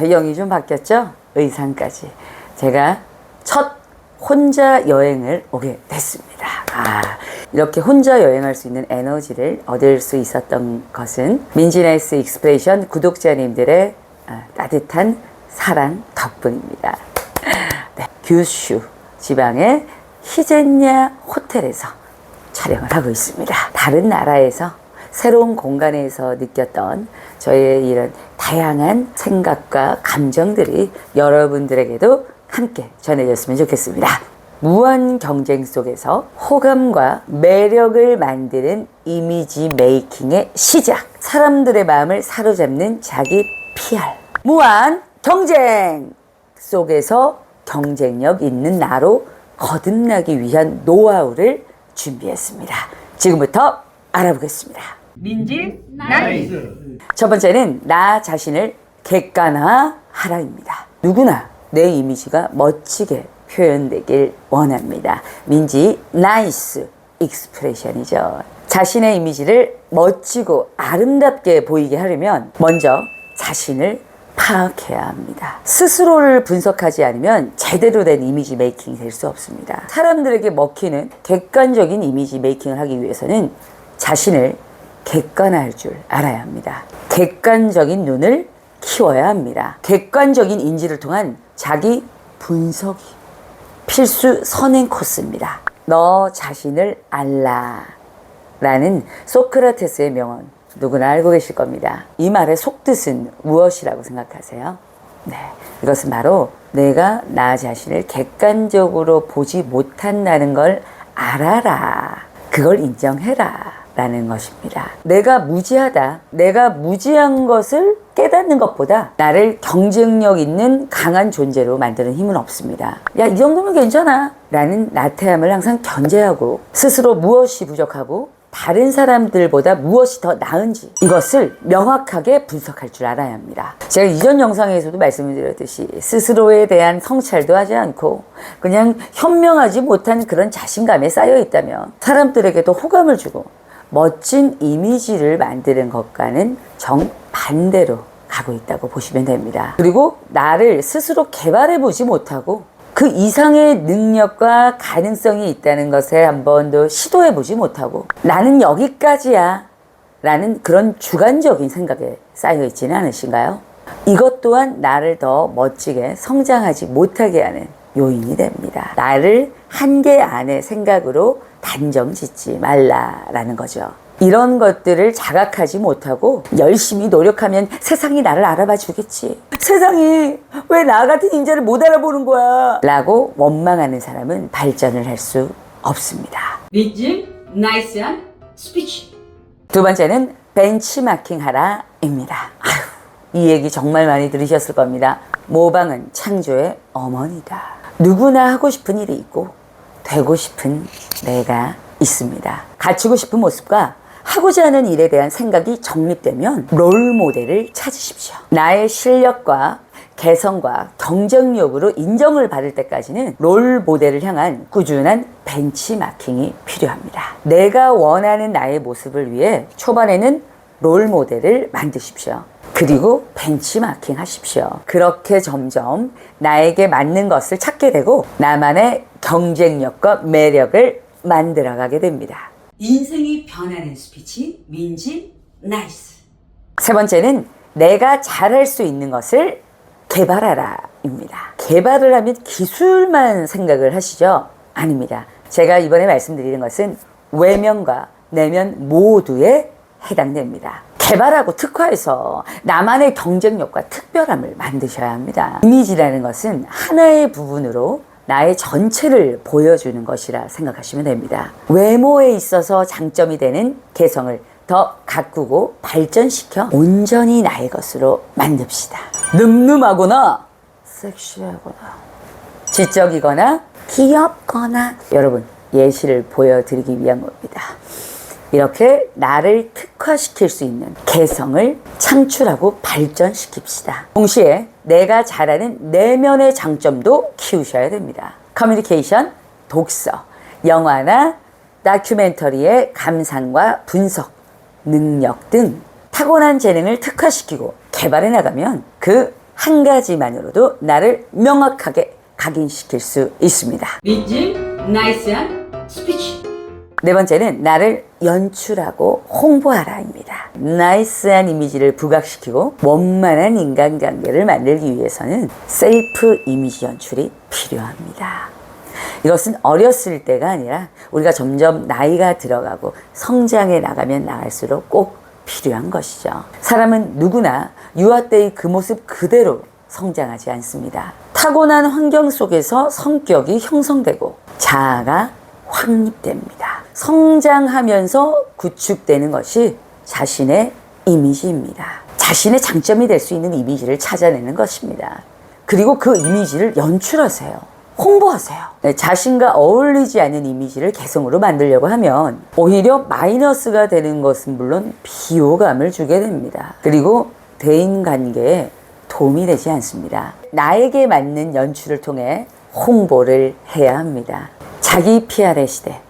배경이 좀 바뀌었죠? 의상까지. 제가 첫 혼자 여행을 오게 됐습니다. 이렇게 혼자 여행할 수 있는 에너지를 얻을 수 있었던 것은 민지나이스 익스프레션 구독자님들의 따뜻한 사랑 덕분입니다. 네, 규슈 지방의 히젠야 호텔에서 촬영을 하고 있습니다. 다른 나라에서 새로운 공간에서 느꼈던 저의 이런 다양한 생각과 감정들이 여러분들에게도 함께 전해졌으면 좋겠습니다. 무한 경쟁 속에서 호감과 매력을 만드는 이미지 메이킹의 시작. 사람들의 마음을 사로잡는 자기 PR. 무한 경쟁 속에서 경쟁력 있는 나로 거듭나기 위한 노하우를 준비했습니다. 지금부터 알아보겠습니다. 민지 나이스. 첫 번째는 나 자신을 객관화하라입니다. 누구나 내 이미지가 멋지게 표현되길 원합니다. 민지 나이스 익스프레션이죠. 자신의 이미지를 멋지고 아름답게 보이게 하려면 먼저 자신을 파악해야 합니다. 스스로를 분석하지 않으면 제대로 된 이미지 메이킹이 될 수 없습니다. 사람들에게 먹히는 객관적인 이미지 메이킹을 하기 위해서는 자신을 객관화할 줄 알아야 합니다. 객관적인 눈을 키워야 합니다. 객관적인 인지를 통한 자기 분석이 필수 선행 코스입니다. 너 자신을 알라 라는 소크라테스의 명언 누구나 알고 계실 겁니다. 이 말의 속뜻은 무엇이라고 생각하세요? 네, 이것은 바로 내가 나 자신을 객관적으로 보지 못한다는 걸 알아라. 그걸 인정해라. 라는 것입니다. 내가 무지하다. 내가 무지한 것을 깨닫는 것보다 나를 경쟁력 있는 강한 존재로 만드는 힘은 없습니다. 야, 이 정도면 괜찮아. 라는 나태함을 항상 견제하고 스스로 무엇이 부족하고 다른 사람들보다 무엇이 더 나은지 이것을 명확하게 분석할 줄 알아야 합니다. 제가 이전 영상에서도 말씀을 드렸듯이 스스로에 대한 성찰도 하지 않고 그냥 현명하지 못한 그런 자신감에 쌓여 있다면 사람들에게도 호감을 주고 멋진 이미지를 만드는 것과는 정반대로 가고 있다고 보시면 됩니다. 그리고 나를 스스로 개발해 보지 못하고 그 이상의 능력과 가능성이 있다는 것에 한 번도 시도해 보지 못하고 나는 여기까지야 라는 그런 주관적인 생각에 쌓여 있지는 않으신가요? 이것 또한 나를 더 멋지게 성장하지 못하게 하는 요인이 됩니다. 나를 한계 안의 생각으로 단정 짓지 말라라는 거죠. 이런 것들을 자각하지 못하고 열심히 노력하면 세상이 나를 알아봐 주겠지. 세상이 왜 나 같은 인재를 못 알아보는 거야? 라고 원망하는 사람은 발전을 할 수 없습니다. 민지 나이스한 스피치. 두 번째는 벤치마킹 하라 입니다. 이 얘기 정말 많이 들으셨을 겁니다. 모방은 창조의 어머니다. 누구나 하고 싶은 일이 있고 되고 싶은 내가 있습니다. 갖추고 싶은 모습과 하고자 하는 일에 대한 생각이 정립되면 롤모델을 찾으십시오. 나의 실력과 개성과 경쟁력으로 인정을 받을 때까지는 롤모델을 향한 꾸준한 벤치마킹이 필요합니다. 내가 원하는 나의 모습을 위해 초반에는 롤모델을 만드십시오. 그리고 벤치마킹 하십시오. 그렇게 점점 나에게 맞는 것을 찾게 되고 나만의 경쟁력과 매력을 만들어가게 됩니다. 인생이 변하는 스피치 민지 나이스. 세 번째는 내가 잘할 수 있는 것을 개발하라 입니다. 개발을 하면 기술만 생각을 하시죠? 아닙니다. 제가 이번에 말씀드리는 것은 외면과 내면 모두에 해당됩니다. 개발하고 특화해서 나만의 경쟁력과 특별함을 만드셔야 합니다. 이미지라는 것은 하나의 부분으로 나의 전체를 보여주는 것이라 생각하시면 됩니다. 외모에 있어서 장점이 되는 개성을 더 가꾸고 발전시켜 온전히 나의 것으로 만듭시다. 늠름하거나 섹시하거나 지적이거나 귀엽거나 여러분 예시를 보여드리기 위한 겁니다. 이렇게 나를 특화시킬 수 있는 개성을 창출하고 발전시킵시다. 동시에 내가 잘하는 내면의 장점도 키우셔야 됩니다. 커뮤니케이션, 독서, 영화나 다큐멘터리의 감상과 분석, 능력 등 타고난 재능을 특화시키고 개발해 나가면 그 한 가지만으로도 나를 명확하게 각인시킬 수 있습니다. 민지 나이스한 스피치. 네 번째는 나를 연출하고 홍보하라입니다. 나이스한 이미지를 부각시키고 원만한 인간관계를 만들기 위해서는 셀프 이미지 연출이 필요합니다. 이것은 어렸을 때가 아니라 우리가 점점 나이가 들어가고 성장해 나가면 나갈수록 꼭 필요한 것이죠. 사람은 누구나 유아 때의 그 모습 그대로 성장하지 않습니다. 타고난 환경 속에서 성격이 형성되고 자아가 확립됩니다. 성장하면서 구축되는 것이 자신의 이미지입니다. 자신의 장점이 될 수 있는 이미지를 찾아내는 것입니다. 그리고 그 이미지를 연출하세요. 홍보하세요. 네, 자신과 어울리지 않는 이미지를 개성으로 만들려고 하면 오히려 마이너스가 되는 것은 물론 비호감을 주게 됩니다. 그리고 대인관계에 도움이 되지 않습니다. 나에게 맞는 연출을 통해 홍보를 해야 합니다. 자기 PR의 시대.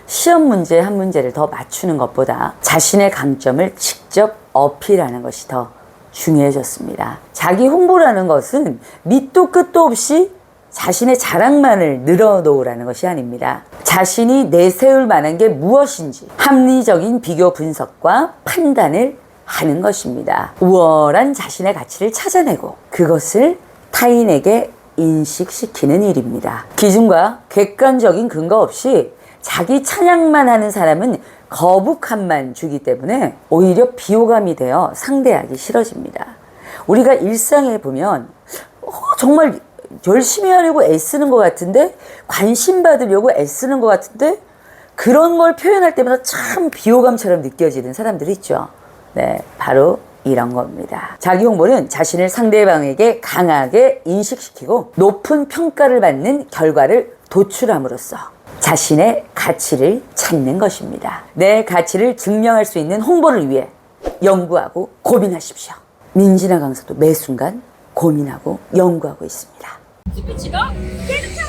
시험 문제 한 문제를 더 맞추는 것보다 자신의 강점을 직접 어필하는 것이 더 중요해졌습니다. 자기 홍보라는 것은 밑도 끝도 없이 자신의 자랑만을 늘어놓으라는 것이 아닙니다. 자신이 내세울 만한 게 무엇인지 합리적인 비교 분석과 판단을 하는 것입니다. 우월한 자신의 가치를 찾아내고 그것을 타인에게 인식시키는 일입니다. 기준과 객관적인 근거 없이 자기 찬양만 하는 사람은 거북함만 주기 때문에 오히려 비호감이 되어 상대하기 싫어집니다. 우리가 일상에 보면 정말 열심히 하려고 애쓰는 것 같은데 관심 받으려고 애쓰는 것 같은데 그런 걸 표현할 때마다 참 비호감처럼 느껴지는 사람들이 있죠. 네, 바로 이런 겁니다. 자기 홍보는 자신을 상대방에게 강하게 인식시키고 높은 평가를 받는 결과를 도출함으로써 자신의 가치를 찾는 것입니다. 내 가치를 증명할 수 있는 홍보를 위해 연구하고 고민하십시오. 민지나 강사도 매 순간 고민하고 연구하고 있습니다. 스피치가 깨끗하.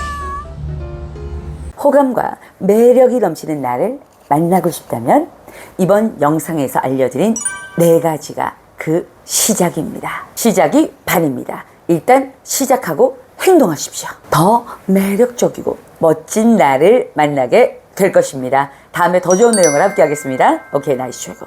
호감과 매력이 넘치는 나를 만나고 싶다면 이번 영상에서 알려드린 4가지가 그 시작입니다. 시작이 반입니다. 일단 시작하고 행동하십시오. 더 매력적이고 멋진 나를 만나게 될 것입니다. 다음에 더 좋은 내용을 함께 하겠습니다. 오케이, 나이스 최고.